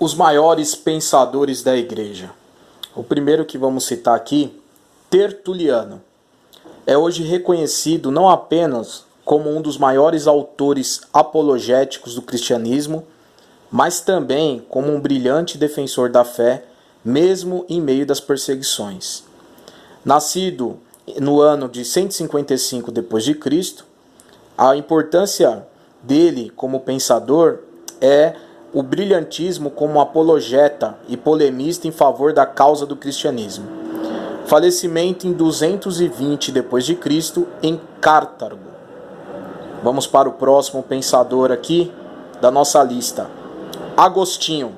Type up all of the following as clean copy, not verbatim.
Os maiores pensadores da Igreja. O primeiro que vamos citar aqui, Tertuliano. É hoje reconhecido não apenas como um dos maiores autores apologéticos do cristianismo, mas também como um brilhante defensor da fé, mesmo em meio das perseguições. Nascido no ano de 155 d.C., a importância dele como pensador é o brilhantismo como apologeta e polemista em favor da causa do cristianismo. Falecimento em 220 d.C. em Cartago. Vamos para o próximo pensador aqui da nossa lista. Agostinho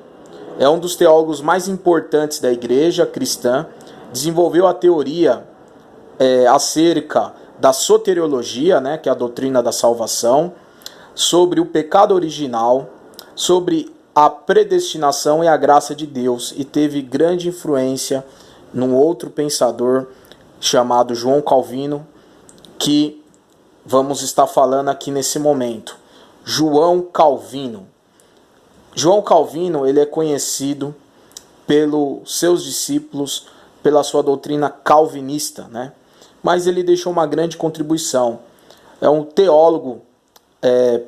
é um dos teólogos mais importantes da igreja cristã. Desenvolveu a teoria acerca da soteriologia, que é a doutrina da salvação, sobre o pecado original, sobre a predestinação e a graça de Deus, e teve grande influência num outro pensador chamado João Calvino, que vamos estar falando aqui nesse momento. João Calvino. João Calvino, ele é conhecido pelos seus discípulos, pela sua doutrina calvinista, mas ele deixou uma grande contribuição. É um teólogo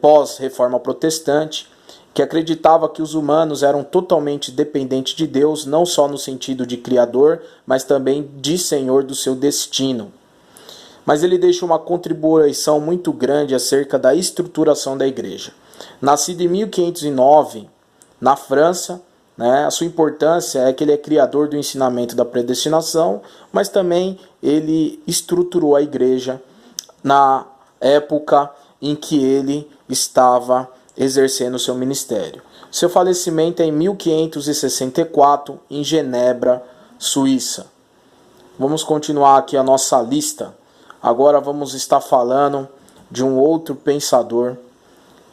pós-reforma protestante, que acreditava que os humanos eram totalmente dependentes de Deus, não só no sentido de criador, mas também de senhor do seu destino. Mas ele deixou uma contribuição muito grande acerca da estruturação da igreja. Nascido em 1509, na França, a sua importância é que ele é criador do ensinamento da predestinação, mas também ele estruturou a igreja na época em que ele estava exercendo o seu ministério. Seu falecimento é em 1564, em Genebra, Suíça. Vamos continuar aqui a nossa lista. Agora vamos estar falando de um outro pensador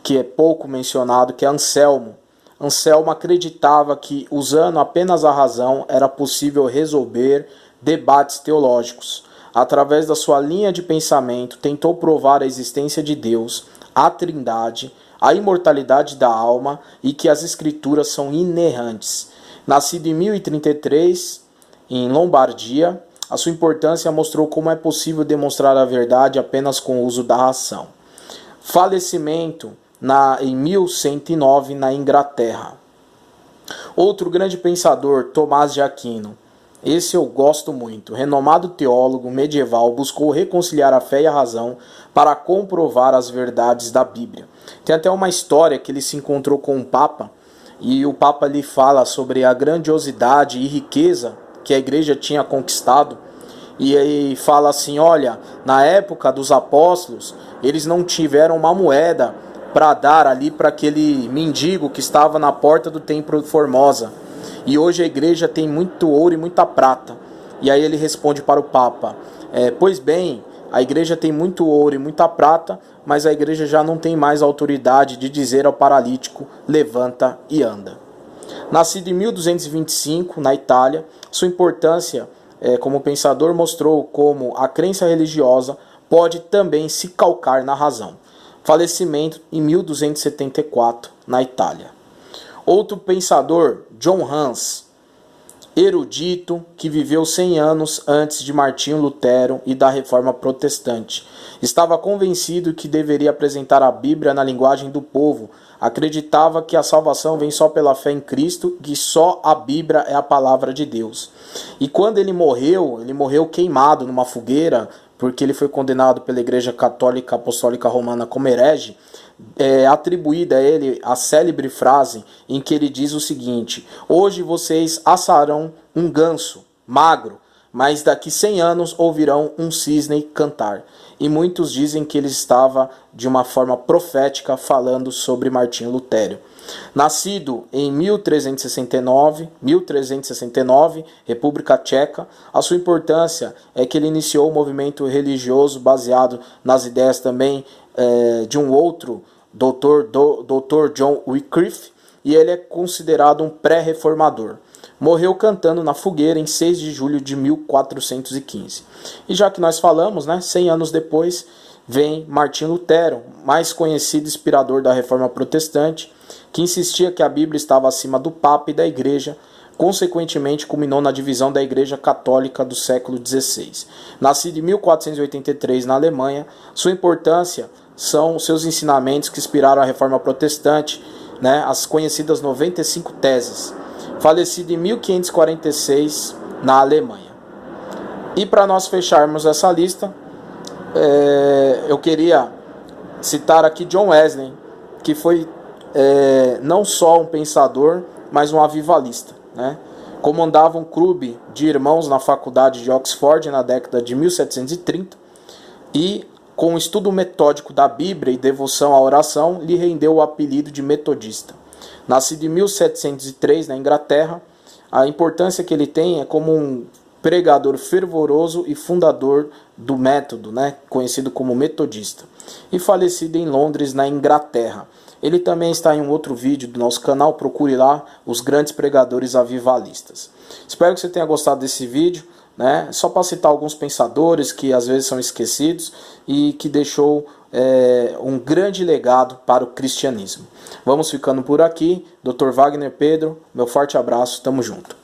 que é pouco mencionado, que é Anselmo. Anselmo acreditava que, usando apenas a razão, era possível resolver debates teológicos. Através da sua linha de pensamento, tentou provar a existência de Deus, a Trindade, a imortalidade da alma e que as escrituras são inerrantes. Nascido em 1033, em Lombardia, a sua importância mostrou como é possível demonstrar a verdade apenas com o uso da razão. Falecimento em 1109, na Inglaterra. Outro grande pensador, Tomás de Aquino. Esse eu gosto muito. Renomado teólogo medieval, buscou reconciliar a fé e a razão para comprovar as verdades da Bíblia. Tem até uma história que ele se encontrou com um Papa, e o Papa lhe fala sobre a grandiosidade e riqueza que a igreja tinha conquistado, e aí fala assim: olha, na época dos apóstolos, eles não tiveram uma moeda para dar ali para aquele mendigo que estava na porta do templo de Formosa. E hoje a igreja tem muito ouro e muita prata. E aí ele responde para o Papa: pois bem, a igreja tem muito ouro e muita prata, mas a igreja já não tem mais autoridade de dizer ao paralítico: levanta e anda. Nascido em 1225, na Itália, sua importância como pensador mostrou como a crença religiosa pode também se calcar na razão. Falecimento em 1274, na Itália. Outro pensador, John Hus, erudito, que viveu 100 anos antes de Martinho Lutero e da Reforma Protestante. Estava convencido que deveria apresentar a Bíblia na linguagem do povo. Acreditava que a salvação vem só pela fé em Cristo, que só a Bíblia é a palavra de Deus. E quando ele morreu queimado numa fogueira, porque ele foi condenado pela Igreja Católica Apostólica Romana como herege. Atribuída a ele a célebre frase em que ele diz o seguinte: hoje vocês assarão um ganso magro, mas daqui 100 anos ouvirão um cisne cantar. E muitos dizem que ele estava de uma forma profética falando sobre Martinho Lutero. Nascido em 1369, República Tcheca, a sua importância é que ele iniciou um movimento religioso baseado nas ideias também de um outro Dr. John Wycliffe, e ele é considerado um pré-reformador. Morreu cantando na fogueira em 6 de julho de 1415. E já que nós falamos, 100 anos depois, vem Martinho Lutero, mais conhecido inspirador da Reforma Protestante, que insistia que a Bíblia estava acima do Papa e da Igreja, consequentemente culminou na divisão da Igreja Católica do século XVI. Nascido em 1483 na Alemanha, sua importância são seus ensinamentos que inspiraram a Reforma Protestante, as conhecidas 95 Teses. Falecido em 1546 na Alemanha. E para nós fecharmos essa lista, eu queria citar aqui John Wesley, que foi não só um pensador, mas um avivalista. Comandava um clube de irmãos na faculdade de Oxford na década de 1730 e, com o estudo metódico da Bíblia e devoção à oração, lhe rendeu o apelido de metodista. Nascido em 1703 na Inglaterra, a importância que ele tem é como um pregador fervoroso e fundador do método, conhecido como metodista. E falecido em Londres, na Inglaterra. Ele também está em um outro vídeo do nosso canal, procure lá, os grandes pregadores avivalistas. Espero que você tenha gostado desse vídeo, só para citar alguns pensadores que às vezes são esquecidos e que deixou um grande legado para o cristianismo. Vamos ficando por aqui, Dr. Wagner Pedro, meu forte abraço, tamo junto.